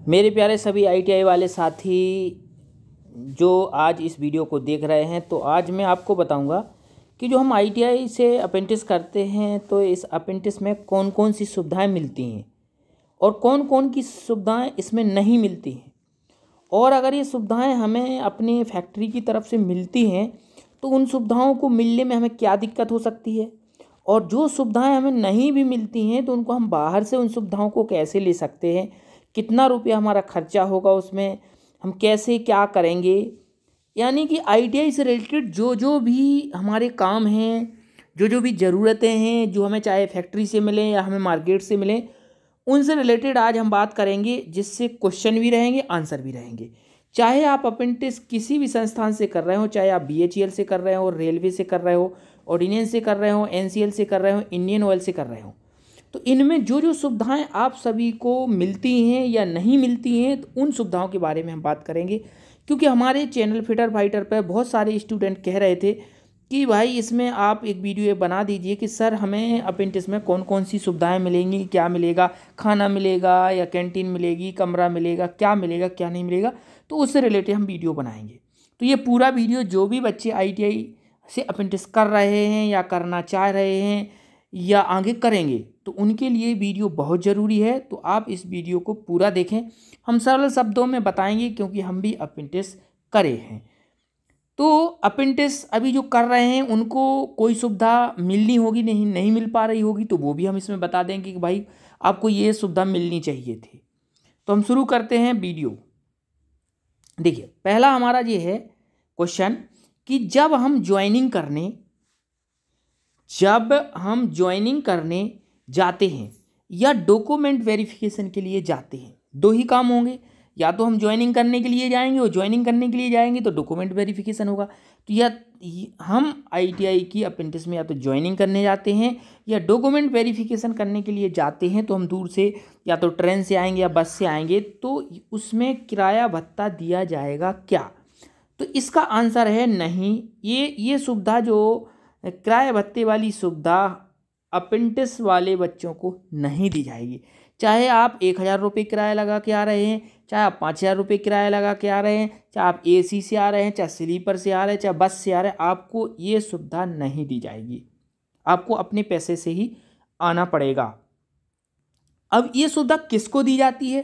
मेरे प्यारे सभी आईटीआई वाले साथी जो आज इस वीडियो को देख रहे हैं, तो आज मैं आपको बताऊंगा कि जो हम आईटीआई से अप्रेंटिस करते हैं तो इस अप्रेंटिस में कौन कौन सी सुविधाएं मिलती हैं और कौन कौन की सुविधाएं इसमें नहीं मिलती हैं। और अगर ये सुविधाएं हमें अपनी फैक्ट्री की तरफ से मिलती हैं तो उन सुविधाओं को मिलने में हमें क्या दिक्कत हो सकती है, और जो सुविधाएं हमें नहीं भी मिलती हैं तो उनको हम बाहर से उन सुविधाओं को कैसे ले सकते हैं, कितना रुपया हमारा खर्चा होगा, उसमें हम कैसे क्या करेंगे। यानी कि आईटीआई से रिलेटेड जो जो भी हमारे काम हैं, जो जो भी ज़रूरतें हैं, जो हमें चाहे फैक्ट्री से मिलें या हमें मार्केट से मिलें, उनसे रिलेटेड आज हम बात करेंगे, जिससे क्वेश्चन भी रहेंगे, आंसर भी रहेंगे। चाहे आप अप्रेंटिस किसी भी संस्थान से कर रहे हो, चाहे आप बीएचईएल से कर रहे हो, रेलवे से कर रहे हो, ऑर्डिनेंस से कर रहे हो, एनसीएल से कर रहे हो, इंडियन ऑयल से कर रहे हो, तो इनमें जो जो सुविधाएं आप सभी को मिलती हैं या नहीं मिलती हैं, तो उन सुविधाओं के बारे में हम बात करेंगे। क्योंकि हमारे चैनल फिटर फाइटर पर बहुत सारे स्टूडेंट कह रहे थे कि भाई इसमें आप एक वीडियो बना दीजिए कि सर हमें अप्रेंटिस में कौन कौन सी सुविधाएं मिलेंगी, क्या मिलेगा, खाना मिलेगा या कैंटीन मिलेगी, कमरा मिलेगा, क्या मिलेगा क्या नहीं मिलेगा, तो उससे रिलेटेड हम वीडियो बनाएंगे। तो ये पूरा वीडियो जो भी बच्चे आईटीआई से अप्रेंटिस कर रहे हैं या करना चाह रहे हैं या आगे करेंगे, तो उनके लिए वीडियो बहुत ज़रूरी है। तो आप इस वीडियो को पूरा देखें, हम सरल शब्दों में बताएंगे क्योंकि हम भी अप्रेंटिस करे हैं। तो अप्रेंटिस अभी जो कर रहे हैं उनको कोई सुविधा मिलनी होगी, नहीं मिल पा रही होगी, तो वो भी हम इसमें बता देंगे कि भाई आपको ये सुविधा मिलनी चाहिए थी। तो हम शुरू करते हैं वीडियो। देखिए, पहला हमारा ये है क्वेश्चन कि जब हम ज्वाइनिंग करने जाते हैं या डॉक्यूमेंट वेरिफिकेशन के लिए जाते हैं, दो ही काम होंगे। या तो हम ज्वाइनिंग करने के लिए जाएंगे, और ज्वाइनिंग करने के लिए जाएंगे तो डॉक्यूमेंट वेरिफिकेशन होगा। तो या हम आईटीआई की अप्रेंटिस में या तो ज्वाइनिंग करने जाते हैं या डॉक्यूमेंट वेरिफिकेशन करने के लिए जाते हैं, तो हम दूर से या तो ट्रेन से आएंगे या बस से आएंगे, तो उसमें किराया भत्ता दिया जाएगा क्या? तो इसका आंसर है नहीं। ये सुविधा, जो किराए भत्ते वाली सुविधा अप्रेंटिस वाले बच्चों को नहीं दी जाएगी। चाहे आप 1,000 रुपये किराया लगा के आ रहे हैं, चाहे आप 5,000 रुपये किराया लगा के आ रहे हैं, चाहे आप एसी से आ रहे हैं, चाहे स्लीपर से आ रहे हैं, चाहे बस से आ रहे हैं, आपको ये सुविधा नहीं दी जाएगी। आपको अपने पैसे से ही आना पड़ेगा। अब ये सुविधा किसको दी जाती है?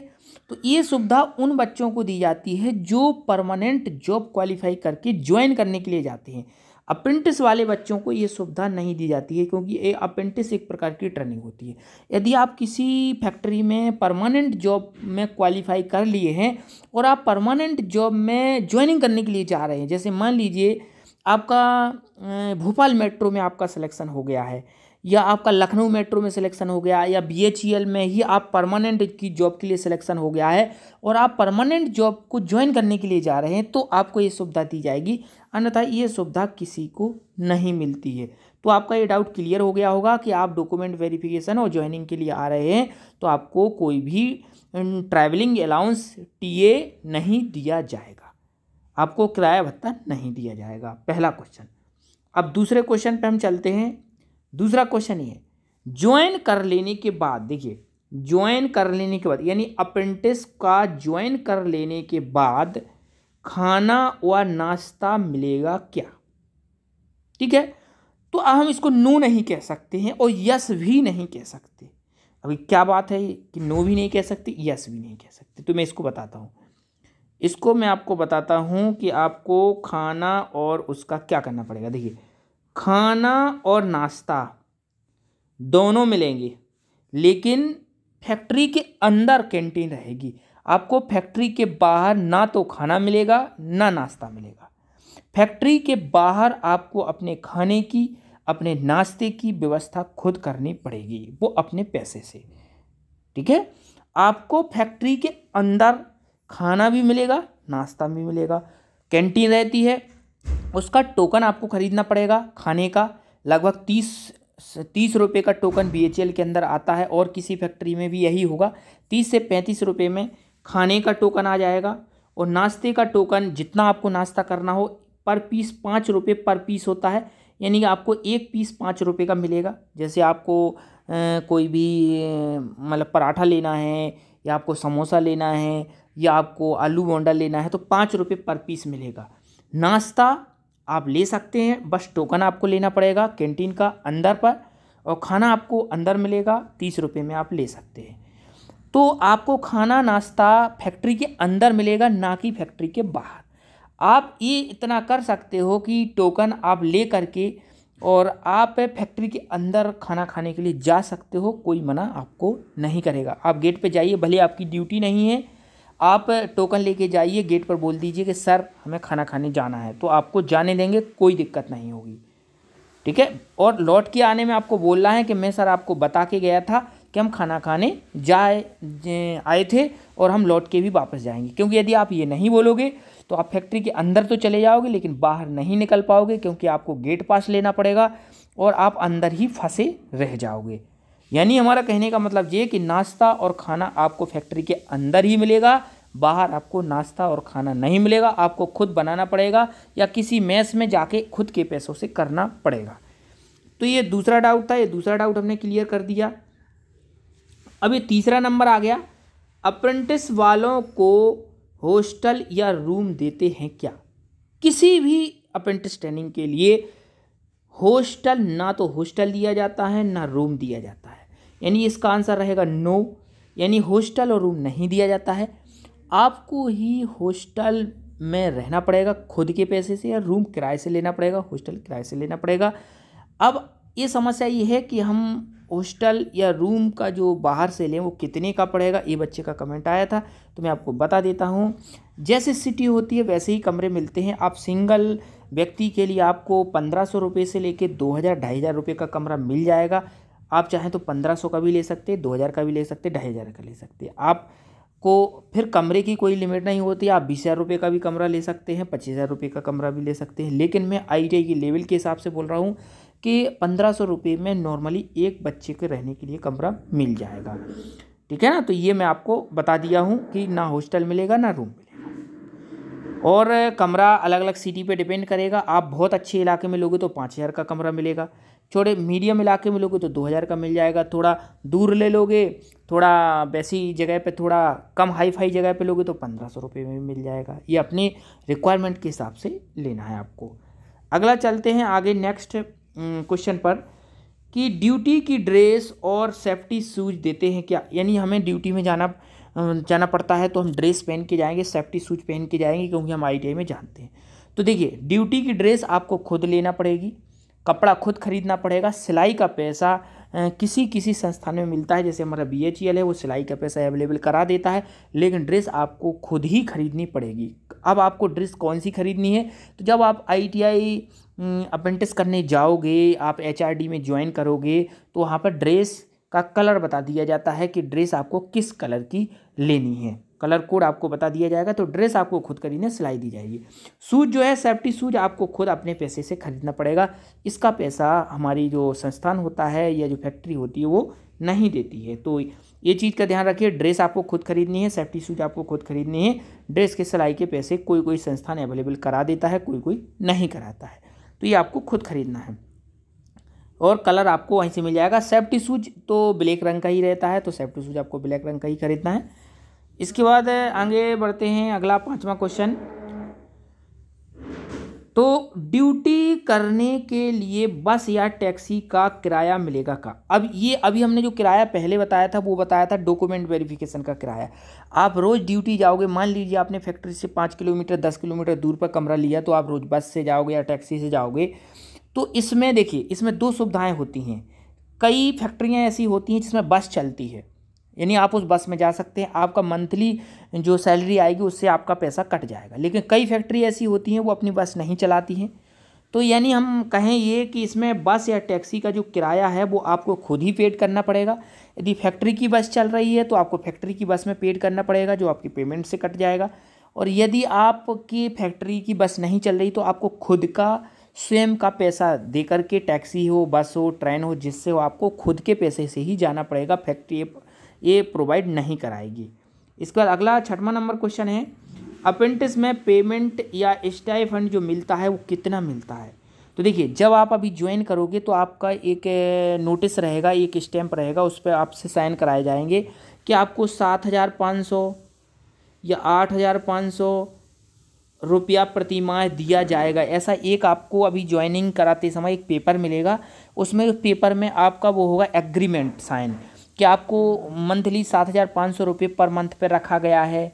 तो ये सुविधा उन बच्चों को दी जाती है जो परमानेंट जॉब क्वालिफाई करके ज्वाइन करने के लिए जाते हैं। अप्रेंटिस वाले बच्चों को ये सुविधा नहीं दी जाती है, क्योंकि ये अप्रेंटिस एक प्रकार की ट्रेनिंग होती है। यदि आप किसी फैक्ट्री में परमानेंट जॉब में क्वालिफाई कर लिए हैं और आप परमानेंट जॉब में ज्वाइनिंग करने के लिए जा रहे हैं, जैसे मान लीजिए आपका भोपाल मेट्रो में आपका सिलेक्शन हो गया है, या आपका लखनऊ मेट्रो में सिलेक्शन हो गया, या बीएचईएल में ही आप परमानेंट की जॉब के लिए सिलेक्शन हो गया है और आप परमानेंट जॉब को ज्वाइन करने के लिए जा रहे हैं, तो आपको ये सुविधा दी जाएगी। अन्यथा ये सुविधा किसी को नहीं मिलती है। तो आपका ये डाउट क्लियर हो गया होगा कि आप डॉक्यूमेंट वेरिफिकेशन और ज्वाइनिंग के लिए आ रहे हैं तो आपको कोई भी ट्रैवलिंग अलाउंस टीए नहीं दिया जाएगा, आपको किराया भत्ता नहीं दिया जाएगा। पहला क्वेश्चन। अब दूसरे क्वेश्चन पे हम चलते हैं। दूसरा क्वेश्चन ये, ज्वाइन कर लेने के बाद, देखिए ज्वाइन कर लेने के बाद यानी अप्रेंटिस का ज्वाइन कर लेने के बाद खाना व नाश्ता मिलेगा क्या? ठीक है, तो हम इसको नो नहीं कह सकते हैं और यस भी नहीं कह सकते। अभी क्या बात है कि नो भी नहीं कह सकते, यस भी नहीं कह सकते, तो मैं इसको बताता हूँ। इसको मैं आपको बताता हूँ कि आपको खाना और उसका क्या करना पड़ेगा। देखिए, खाना और नाश्ता दोनों मिलेंगे, लेकिन फैक्ट्री के अंदर कैंटीन रहेगी। आपको फैक्ट्री के बाहर ना तो खाना मिलेगा ना नाश्ता मिलेगा। फैक्ट्री के बाहर आपको अपने खाने की, अपने नाश्ते की व्यवस्था खुद करनी पड़ेगी, वो अपने पैसे से। ठीक है, आपको फैक्ट्री के अंदर खाना भी मिलेगा, नाश्ता भी मिलेगा। कैंटीन रहती है, उसका टोकन आपको खरीदना पड़ेगा खाने का। लगभग 30 रुपये का टोकन बीएचईएल के अंदर आता है और किसी फैक्ट्री में भी यही होगा। 30 से 35 रुपये में खाने का टोकन आ जाएगा, और नाश्ते का टोकन जितना आपको नाश्ता करना हो पर पीस 5 रुपये पर पीस होता है, यानी कि आपको एक पीस 5 रुपये का मिलेगा। जैसे आपको कोई भी मतलब पराठा लेना है या आपको समोसा लेना है या आपको आलू बोंडा लेना है तो 5 रुपये पर पीस मिलेगा। नाश्ता आप ले सकते हैं, बस टोकन आपको लेना पड़ेगा कैंटीन का अंदर पर, और खाना आपको अंदर मिलेगा, 30 रुपये में आप ले सकते हैं। तो आपको खाना नाश्ता फैक्ट्री के अंदर मिलेगा, ना कि फैक्ट्री के बाहर। आप ये इतना कर सकते हो कि टोकन आप ले करके और आप फैक्ट्री के अंदर खाना खाने के लिए जा सकते हो, कोई मना आपको नहीं करेगा। आप गेट पे जाइए, भले आपकी ड्यूटी नहीं है, आप टोकन लेके जाइए, गेट पर बोल दीजिए कि सर हमें खाना खाने जाना है, तो आपको जाने देंगे, कोई दिक्कत नहीं होगी, ठीक है। और लौट के आने में आपको बोलना है कि मैं सर आपको बता के गया था कि हम खाना खाने आए थे और हम लौट के भी वापस जाएंगे, क्योंकि यदि आप ये नहीं बोलोगे तो आप फैक्ट्री के अंदर तो चले जाओगे लेकिन बाहर नहीं निकल पाओगे, क्योंकि आपको गेट पास लेना पड़ेगा और आप अंदर ही फंसे रह जाओगे। यानी हमारा कहने का मतलब ये कि नाश्ता और खाना आपको फैक्ट्री के अंदर ही मिलेगा, बाहर आपको नाश्ता और खाना नहीं मिलेगा, आपको खुद बनाना पड़ेगा या किसी मेस में जाके खुद के पैसों से करना पड़ेगा। तो ये दूसरा डाउट था, ये दूसरा डाउट हमने क्लियर कर दिया। अब ये तीसरा नंबर आ गया, अप्रेंटिस वालों को हॉस्टल या रूम देते हैं क्या? किसी भी अप्रेंटिस ट्रेनिंग के लिए हॉस्टल, ना तो हॉस्टल दिया जाता है ना रूम दिया जाता है, यानी इसका आंसर रहेगा नो, यानी हॉस्टल और रूम नहीं दिया जाता है। आपको ही हॉस्टल में रहना पड़ेगा खुद के पैसे से, या रूम किराए से लेना पड़ेगा, हॉस्टल किराए से लेना पड़ेगा। अब ये समस्या ये है कि हम हॉस्टल या रूम का जो बाहर से लें वो कितने का पड़ेगा, ये बच्चे का कमेंट आया था, तो मैं आपको बता देता हूँ। जैसे सिटी होती है वैसे ही कमरे मिलते हैं। आप सिंगल व्यक्ति के लिए आपको 1500 रुपये से लेके 2000-2500 रुपये का कमरा मिल जाएगा। आप चाहें तो 1500 का भी ले सकते हैं, 2000 का भी ले सकते हैं, 2500 का ले सकते हैं। आपको फिर कमरे की कोई लिमिट नहीं होती, आप 20,000 रुपये का भी कमरा ले सकते हैं, 25,000 रुपये का कमरा भी ले सकते हैं। लेकिन मैं ITI की लेवल के हिसाब से बोल रहा हूँ कि 1500 रुपये में नॉर्मली एक बच्चे के रहने के लिए कमरा मिल जाएगा, ठीक है ना। तो ये मैं आपको बता दिया हूँ कि ना हॉस्टल मिलेगा ना रूम मिलेगा, और कमरा अलग अलग सिटी पे डिपेंड करेगा। आप बहुत अच्छे इलाके में लोगे तो 5000 का कमरा मिलेगा, थोड़े मीडियम इलाके में लोगे तो 2000 का मिल जाएगा, थोड़ा दूर ले लोगे, थोड़ा वैसी जगह पे, थोड़ा कम हाई फाई जगह पे लोगे तो 1500 रुपये में मिल जाएगा। ये अपनी रिक्वायरमेंट के हिसाब से लेना है आपको। अगला चलते हैं आगे नेक्स्ट क्वेश्चन पर कि ड्यूटी की ड्रेस और सेफ्टी शूज देते हैं क्या? यानी हमें ड्यूटी में जाना पड़ता है तो हम ड्रेस पहन के जाएंगे, सेफ्टी शूज पहन के जाएंगे, क्योंकि हम ITI में जानते हैं। तो देखिए, ड्यूटी की ड्रेस आपको खुद लेना पड़ेगी, कपड़ा खुद खरीदना पड़ेगा, सिलाई का पैसा किसी संस्थान में मिलता है, जैसे हमारा BHEL है, वो सिलाई का पैसा अवेलेबल करा देता है, लेकिन ड्रेस आपको खुद ही खरीदनी पड़ेगी। अब आपको ड्रेस कौन सी खरीदनी है? तो जब आप ITI अप्रेंटिस करने जाओगे, आप HRD में ज्वाइन करोगे, तो वहाँ पर ड्रेस का कलर बता दिया जाता है कि ड्रेस आपको किस कलर की लेनी है, कलर कोड आपको बता दिया जाएगा। तो ड्रेस आपको खुद खरीदने, सिलाई दी जाएगी। शूज जो है, सेफ्टी शूज आपको खुद अपने पैसे से खरीदना पड़ेगा, इसका पैसा हमारी जो संस्थान होता है या जो फैक्ट्री होती है वो नहीं देती है। तो ये चीज़ का ध्यान रखिए, ड्रेस आपको खुद खरीदनी है, सेफ्टी शूज आपको खुद खरीदनी है। ड्रेस के सिलाई के पैसे कोई संस्थान अवेलेबल करा देता है, कोई नहीं कराता है, तो ये आपको खुद खरीदना है, और कलर आपको वहीं से मिल जाएगा। सेफ्टी शूज तो ब्लैक रंग का ही रहता है, तो सेफ्टी शूज आपको ब्लैक रंग का ही खरीदना है। इसके बाद आगे बढ़ते हैं, अगला 5वां क्वेश्चन। तो ड्यूटी करने के लिए बस या टैक्सी का किराया मिलेगा का? अब ये अभी हमने जो किराया पहले बताया था वो बताया था डॉक्यूमेंट वेरिफिकेशन का किराया। आप रोज़ ड्यूटी जाओगे, मान लीजिए आपने फैक्ट्री से 5 किलोमीटर 10 किलोमीटर दूर पर कमरा लिया, तो आप रोज़ बस से जाओगे या टैक्सी से जाओगे। तो इसमें देखिए, इसमें 2 सुविधाएँ होती हैं। कई फैक्ट्रियाँ ऐसी होती हैं जिसमें बस चलती है, यानी आप उस बस में जा सकते हैं, आपका मंथली जो सैलरी आएगी उससे आपका पैसा कट जाएगा। लेकिन कई फैक्ट्री ऐसी होती हैं वो अपनी बस नहीं चलाती हैं, तो यानी हम कहें ये कि इसमें बस या टैक्सी का जो किराया है वो आपको खुद ही पेड करना पड़ेगा। यदि फैक्ट्री की बस चल रही है तो आपको फैक्ट्री की बस में पेड करना पड़ेगा, जो आपकी पेमेंट से कट जाएगा। और यदि आपकी फैक्ट्री की बस नहीं चल रही तो आपको खुद का स्वयं का पैसा दे करके, टैक्सी हो, बस हो, ट्रेन हो, जिससे हो, आपको खुद के पैसे से ही जाना पड़ेगा, फैक्ट्री ये प्रोवाइड नहीं कराएगी। इसके बाद अगला 6वां नंबर क्वेश्चन है, अप्रेंटिस में पेमेंट या स्टाइपेंड जो मिलता है वो कितना मिलता है? तो देखिए, जब आप अभी ज्वाइन करोगे तो आपका एक नोटिस रहेगा, एक स्टैंप रहेगा, उस पर आपसे साइन कराए जाएंगे कि आपको 7,500 या 8,500 रुपया प्रति माह दिया जाएगा। ऐसा एक आपको अभी ज्वाइनिंग कराते समय एक पेपर मिलेगा, उसमें उस पेपर में आपका वो होगा एग्रीमेंट साइन कि आपको मंथली 7,500 रुपये पर मंथ पे रखा गया है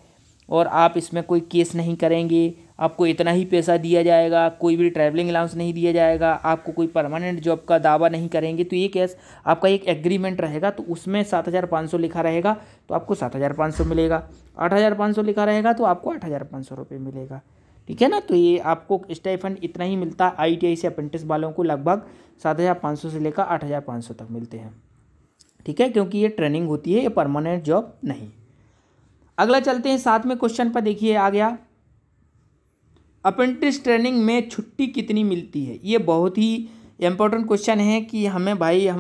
और आप इसमें कोई केस नहीं करेंगे, आपको इतना ही पैसा दिया जाएगा, कोई भी ट्रैवलिंग अलाउंस नहीं दिया जाएगा, आपको कोई परमानेंट जॉब का दावा नहीं करेंगे। तो ये केस आपका एक एग्रीमेंट रहेगा, तो उसमें 7,500 लिखा रहेगा तो आपको 7,500 मिलेगा, 8,500 लिखा रहेगा तो आपको 8,500 रुपये मिलेगा। ठीक है ना। तो ये आपको स्टाइपेंड इतना ही मिलता है। ITI से अप्रेंटिस वालों को लगभग 7,500 से लेकर 8,500 तक मिलते हैं। ठीक है, क्योंकि ये ट्रेनिंग होती है, ये परमानेंट जॉब नहीं। अगला चलते हैं 7वें क्वेश्चन पर। देखिए आ गया, अप्रेंटिस ट्रेनिंग में छुट्टी कितनी मिलती है। ये बहुत ही इंपॉर्टेंट क्वेश्चन है कि हम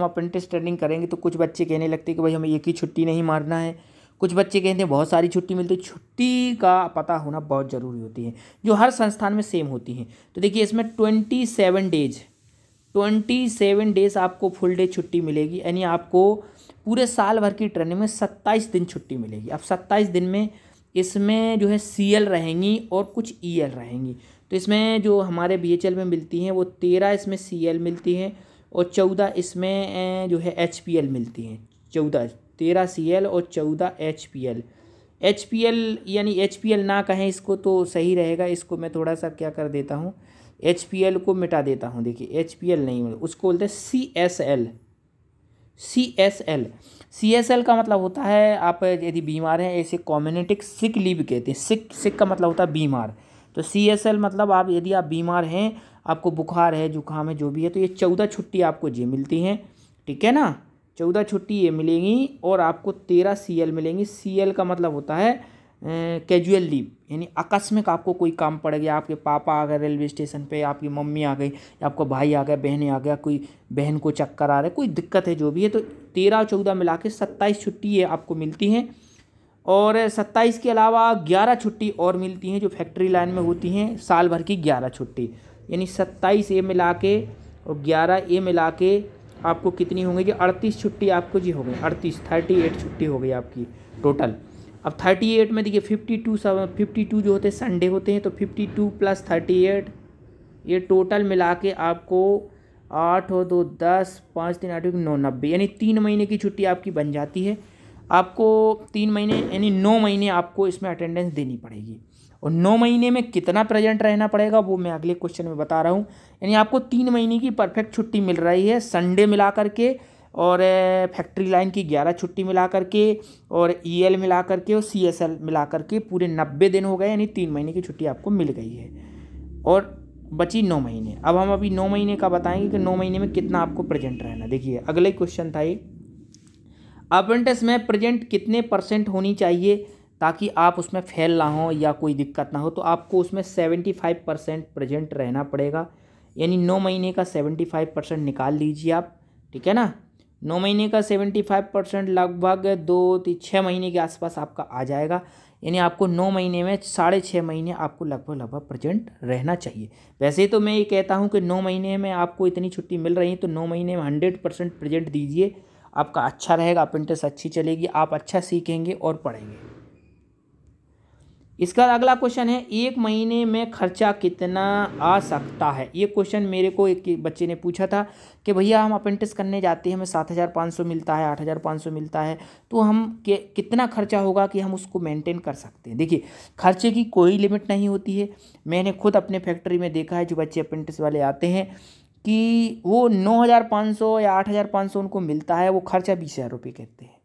अप्रेंटिस ट्रेनिंग करेंगे तो कुछ बच्चे कहने लगते हैं कि भाई हमें एक ही छुट्टी नहीं मारना है, कुछ बच्चे कहते हैं बहुत सारी छुट्टी मिलती है। छुट्टी का पता होना बहुत ज़रूरी होती है, जो हर संस्थान में सेम होती हैं। तो देखिए इसमें 27 डेज आपको फुल डे छुट्टी मिलेगी, यानी आपको पूरे साल भर की ट्रेनिंग में 27 दिन छुट्टी मिलेगी। अब 27 दिन में इसमें जो है CL रहेंगी और कुछ EL रहेंगी। तो इसमें जो हमारे BHL में मिलती हैं वो 13 इसमें CL मिलती हैं और 14 इसमें जो है HPL मिलती हैं। 13 CL और 14 HPL यानी HPL ना कहें इसको तो सही रहेगा, इसको मैं थोड़ा सा क्या कर देता हूँ, HPL को मिटा देता हूँ। देखिए HPL नहीं, उसको बोलते हैं CSL का मतलब होता है आप यदि बीमार हैं, ऐसे कम्युनिटी सिक लीव कहते हैं। सिक का मतलब होता है बीमार, तो CSL मतलब आप यदि आप बीमार हैं, आपको बुखार है, जुकाम है, जो भी है, तो ये 14 छुट्टी आपको ये मिलती हैं। ठीक है ना, 14 छुट्टी ये मिलेंगी और आपको 13 CL मिलेंगी। CL का मतलब होता है कैजुअल लीव, यानी आकस्मिक आपको कोई काम पड़ गया, आपके पापा आ गए रेलवे स्टेशन पे, आपकी मम्मी आ गई, या आपका भाई आ गया, बहनें आ गया, कोई बहन को चक्कर आ रहा है, कोई दिक्कत है, जो भी है, तो 13 और 14 मिला के 27 छुट्टी ये आपको मिलती हैं। और 27 के अलावा 11 छुट्टी और मिलती हैं जो फैक्ट्री लाइन में होती हैं, साल भर की 11 छुट्टी, यानी 27 ये मिला के और 11 ये मिला के आपको कितनी होंगी जी, 38 छुट्टी आपको जी हो गई, 38 छुट्टी हो गई आपकी टोटल। अब 38 में देखिए 52 जो होते हैं संडे होते हैं, तो 52 + 38 ये टोटल मिला के आपको 8 और 2 10, 5 3 8 9 90, यानी 3 महीने की छुट्टी आपकी बन जाती है। आपको 3 महीने यानी 9 महीने आपको इसमें अटेंडेंस देनी पड़ेगी। और 9 महीने में कितना प्रेजेंट रहना पड़ेगा वो मैं अगले क्वेश्चन में बता रहा हूँ। यानी आपको 3 महीने की परफेक्ट छुट्टी मिल रही है, संडे मिला करके और फैक्ट्री लाइन की 11 छुट्टी मिला करके और EL मिला करके और CSL मिला करके पूरे 90 दिन हो गए, यानी 3 महीने की छुट्टी आपको मिल गई है और बची 9 महीने। अब हम अभी 9 महीने का बताएंगे कि 9 महीने में कितना आपको प्रेजेंट रहना। देखिए अगले क्वेश्चन था ये, अप्रेंटिस में प्रेजेंट कितने % होनी चाहिए ताकि आप उसमें फेल ना हो या कोई दिक्कत ना हो। तो आपको उसमें 75% प्रेजेंट रहना पड़ेगा, यानी 9 महीने का 75% निकाल लीजिए आप। ठीक है ना, 9 महीने का 75% लगभग 6 महीने के आसपास आपका आ जाएगा, यानी आपको 9 महीने में 6.5 महीने आपको लगभग प्रेजेंट रहना चाहिए। वैसे तो मैं ये कहता हूँ कि 9 महीने में आपको इतनी छुट्टी मिल रही है तो 9 महीने में 100% प्रेजेंट दीजिए, आपका अच्छा रहेगा, अप्रेंटिस अच्छी चलेगी, आप अच्छा सीखेंगे और पढ़ेंगे। इसका अगला क्वेश्चन है, 1 महीने में खर्चा कितना आ सकता है। ये क्वेश्चन मेरे को एक बच्चे ने पूछा था कि भैया हम अप्रेंटिस करने जाते हैं, हमें 7,500 मिलता है, 8,500 मिलता है, तो हम कितना खर्चा होगा कि हम उसको मेंटेन कर सकते हैं। देखिए खर्चे की कोई लिमिट नहीं होती है। मैंने खुद अपने फैक्ट्री में देखा है, जो बच्चे अप्रेंटिस वाले आते हैं कि वो 9,500 या 8,500 उनको मिलता है, वो खर्चा 20,000 रुपये कहते हैं।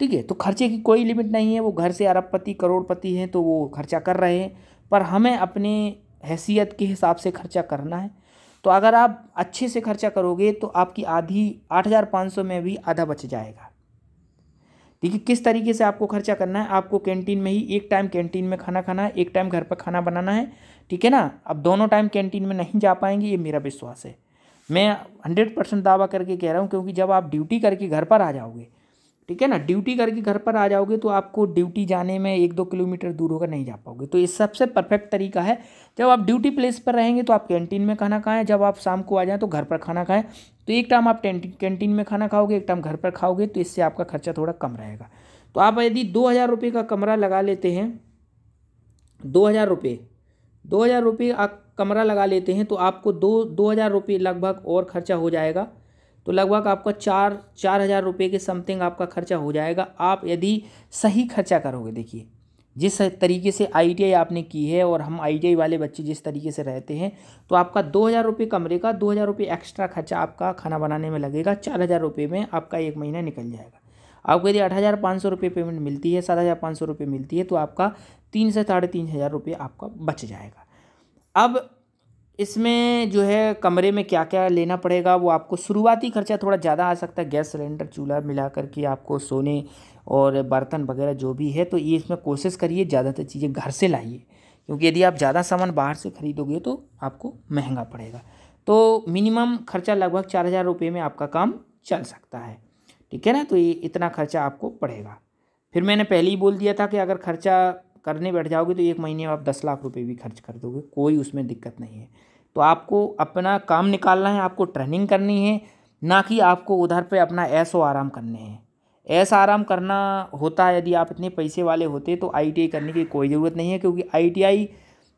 ठीक है, तो खर्चे की कोई लिमिट नहीं है, वो घर से अरबपति करोड़पति हैं तो वो खर्चा कर रहे हैं, पर हमें अपने हैसियत के हिसाब से खर्चा करना है। तो अगर आप अच्छे से खर्चा करोगे तो आपकी आधी 8,500 में भी आधा बच जाएगा। देखिए किस तरीके से आपको खर्चा करना है, आपको कैंटीन में ही एक टाइम कैंटीन में खाना खाना है, एक टाइम घर पर खाना बनाना है। ठीक है ना, अब दोनों टाइम कैंटीन में नहीं जा पाएंगे, ये मेरा विश्वास है, मैं 100% दावा करके कह रहा हूँ, क्योंकि जब आप ड्यूटी करके घर पर आ जाओगे, ठीक है ना, ड्यूटी करके घर पर आ जाओगे तो आपको ड्यूटी जाने में 1-2 किलोमीटर दूर होकर नहीं जा पाओगे। तो ये सबसे परफेक्ट तरीका है, जब आप ड्यूटी प्लेस पर रहेंगे तो आप कैंटीन में खाना खाएं, जब आप शाम को आ जाएं तो घर पर खाना खाएं। तो एक टाइम आप कैंटीन में खाना खाओगे, एक टाइम घर पर खाओगे, तो इससे आपका खर्चा थोड़ा कम रहेगा। तो आप यदि 2,000 रुपये का कमरा लगा लेते हैं, 2,000 रुपये आप कमरा लगा लेते हैं तो आपको 2,000 रुपये लगभग और खर्चा हो जाएगा। तो लगभग आपका 4,000 रुपये के समथिंग आपका खर्चा हो जाएगा। आप यदि सही खर्चा करोगे, देखिए जिस तरीके से ITI आपने की है और हम ITI वाले बच्चे जिस तरीके से रहते हैं, तो आपका 2,000 रुपये कमरे का 2,000 रुपये एक्स्ट्रा खर्चा आपका खाना बनाने में लगेगा। 4,000 रुपये में आपका एक महीना निकल जाएगा। आपको यदि 8,500 रुपये पेमेंट मिलती है, 7,500 रुपये मिलती है, तो आपका 3 से 3,500 रुपये आपका बच जाएगा। अब इसमें जो है कमरे में क्या क्या लेना पड़ेगा, वो आपको शुरुआती खर्चा थोड़ा ज़्यादा आ सकता है। गैस सिलेंडर, चूल्हा मिला करके आपको सोने और बर्तन वगैरह जो भी है, तो ये इसमें कोशिश करिए ज़्यादातर चीज़ें घर से लाइए, क्योंकि यदि आप ज़्यादा सामान बाहर से खरीदोगे तो आपको महंगा पड़ेगा। तो मिनिमम खर्चा लगभग 4,000 रुपये में आपका काम चल सकता है, ठीक है ना। तो ये इतना खर्चा आपको पड़ेगा। फिर मैंने पहले ही बोल दिया था कि अगर खर्चा करने बैठ जाओगे तो एक महीने में आप 10 लाख रुपए भी खर्च कर दोगे, कोई उसमें दिक्कत नहीं है। तो आपको अपना काम निकालना है, आपको ट्रेनिंग करनी है, ना कि आपको उधर पे अपना ऐशो आराम करने हैं। ऐसा आराम करना होता है, यदि आप इतने पैसे वाले होते तो ITI करने की कोई ज़रूरत नहीं है, क्योंकि ITI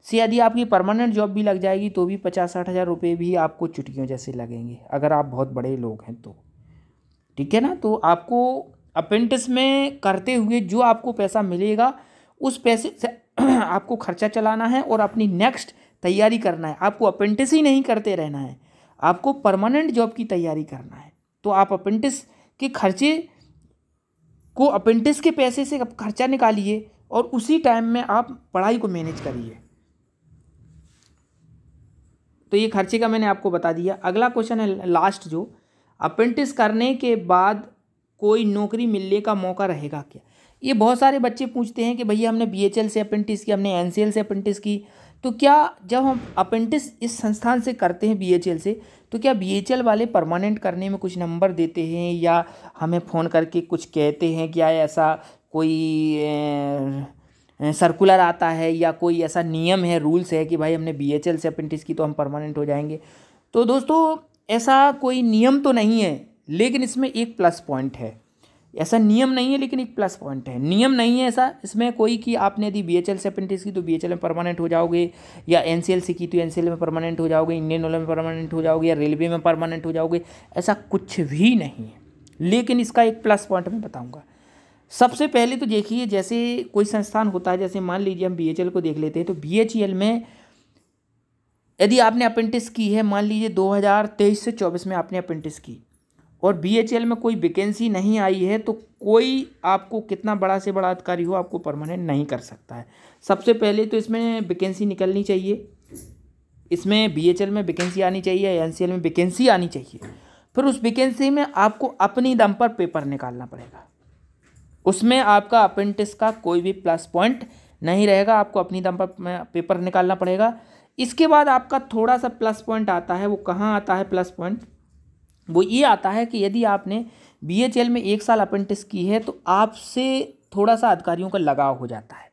से यदि आपकी परमानेंट जॉब भी लग जाएगी तो भी 50-60 हज़ार रुपये भी आपको चुटकियों जैसे लगेंगे, अगर आप बहुत बड़े लोग हैं तो, ठीक है ना। तो आपको अप्रेंटिस में करते हुए जो आपको पैसा मिलेगा उस पैसे से आपको खर्चा चलाना है और अपनी नेक्स्ट तैयारी करना है। आपको अप्रेंटिस ही नहीं करते रहना है, आपको परमानेंट जॉब की तैयारी करना है। तो आप अप्रेंटिस के खर्चे को, अप्रेंटिस के पैसे से खर्चा निकालिए और उसी टाइम में आप पढ़ाई को मैनेज करिए। तो ये खर्चे का मैंने आपको बता दिया। अगला क्वेश्चन है लास्ट, जो अप्रेंटिस करने के बाद कोई नौकरी मिलने का मौका रहेगा क्या। ये बहुत सारे बच्चे पूछते हैं कि भैया हमने BHL से अप्रेंटिस की, हमने NCL से अप्रेंटिस की, तो क्या जब हम अप्रेंटिस इस संस्थान से करते हैं BHL से, तो क्या BHL वाले परमानेंट करने में कुछ नंबर देते हैं या हमें फ़ोन करके कुछ कहते हैं, क्या ऐसा कोई सर्कुलर आता है या कोई ऐसा नियम है, रूल्स है कि भाई हमने BHL से अप्रेंटिस की तो हम परमानेंट हो जाएंगे। तो दोस्तों ऐसा कोई नियम तो नहीं है, लेकिन इसमें एक प्लस पॉइंट है। ऐसा नियम नहीं है लेकिन एक प्लस पॉइंट है। नियम नहीं है ऐसा इसमें कोई कि आपने यदि BHL से अप्रेंटिस की तो BHL में परमानेंट हो जाओगे, या NCL से की तो NCL में परमानेंट हो जाओगे, इंडियन ऑयल में परमानेंट हो जाओगे, या रेलवे में परमानेंट हो जाओगे, ऐसा कुछ भी नहीं है। लेकिन इसका एक प्लस पॉइंट मैं बताऊँगा। सबसे पहले तो देखिए, जैसे कोई संस्थान होता है, जैसे मान लीजिए हम BHL को देख लेते हैं, तो BHEL में यदि आपने अप्रेंटिस की है, मान लीजिए 2023 से 24 में आपने अप्रेंटिस की और BHL में कोई वैकेंसी नहीं आई है, तो कोई आपको कितना बड़ा से बड़ा अधिकारी हो आपको परमानेंट नहीं कर सकता है। सबसे पहले तो इसमें वैकेंसी निकलनी चाहिए, इसमें BHL में वैकेंसी आनी चाहिए, NCL में वैकेंसी आनी चाहिए। फिर उस वैकेंसी में आपको अपनी दम पर पेपर निकालना पड़ेगा, उसमें आपका अप्रेंटिस का कोई भी प्लस पॉइंट नहीं रहेगा, आपको अपनी दम पर पेपर निकालना पड़ेगा। इसके बाद आपका थोड़ा सा प्लस पॉइंट आता है। वो कहाँ आता है प्लस पॉइंट? वो ये आता है कि यदि आपने BHL में 1 साल अप्रेंटिस की है तो आपसे थोड़ा सा अधिकारियों का लगाव हो जाता है।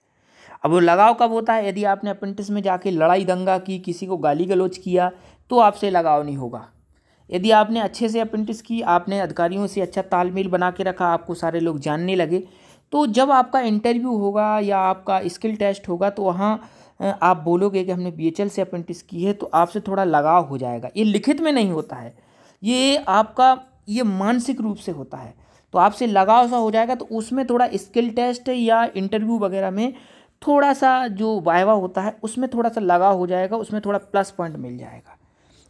अब वो लगाव कब होता है? यदि आपने अप्रेंटिस में जाके लड़ाई दंगा की, किसी को गाली गलौज किया, तो आपसे लगाव नहीं होगा। यदि आपने अच्छे से अप्रेंटिस की, आपने अधिकारियों से अच्छा तालमेल बना के रखा, आपको सारे लोग जानने लगे, तो जब आपका इंटरव्यू होगा या आपका स्किल टेस्ट होगा तो वहाँ आप बोलोगे कि हमने BHL से अप्रेंटिस की है, तो आपसे थोड़ा लगाव हो जाएगा। ये लिखित में नहीं होता है, ये आपका ये मानसिक रूप से होता है, तो आपसे लगाव सा हो जाएगा। तो उसमें थोड़ा स्किल टेस्ट या इंटरव्यू वगैरह में थोड़ा सा जो वाइवा होता है उसमें थोड़ा सा लगाव हो जाएगा, उसमें थोड़ा प्लस पॉइंट मिल जाएगा।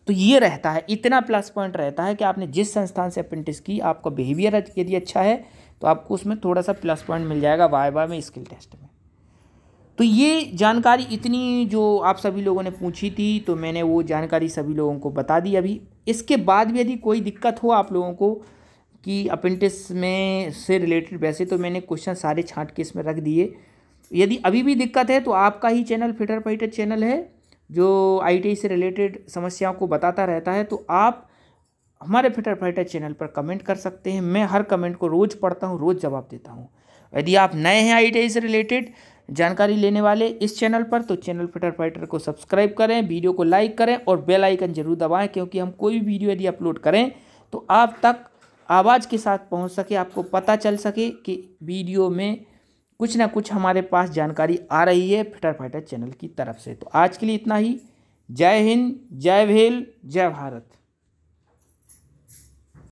तो ये रहता है, इतना प्लस पॉइंट रहता है कि आपने जिस संस्थान से अप्रेंटिस की, आपका बिहेवियर यदि अच्छा है तो आपको उसमें थोड़ा सा प्लस पॉइंट मिल जाएगा वाइवा में, स्किल टेस्ट में। तो ये जानकारी इतनी जो आप सभी लोगों ने पूछी थी, तो मैंने वो जानकारी सभी लोगों को बता दी अभी। इसके बाद भी यदि कोई दिक्कत हो आप लोगों को कि अप्रेंटिस में से रिलेटेड, वैसे तो मैंने क्वेश्चन सारे छांट के इसमें रख दिए, यदि अभी भी दिक्कत है तो आपका ही चैनल फिटर फाइटर चैनल है जो ITI से रिलेटेड समस्याओं को बताता रहता है, तो आप हमारे फिटर फाइटर चैनल पर कमेंट कर सकते हैं। मैं हर कमेंट को रोज़ पढ़ता हूँ, रोज़ जवाब देता हूँ। यदि आप नए हैं ITI से रिलेटेड जानकारी लेने वाले इस चैनल पर, तो चैनल फिटर फाइटर को सब्सक्राइब करें, वीडियो को लाइक करें और बेल आइकन जरूर दबाएं, क्योंकि हम कोई भी वीडियो यदि अपलोड करें तो आप तक आवाज़ के साथ पहुंच सके, आपको पता चल सके कि वीडियो में कुछ ना कुछ हमारे पास जानकारी आ रही है फिटर फाइटर चैनल की तरफ से। तो आज के लिए इतना ही। जय हिंद, जय भील, जय भारत।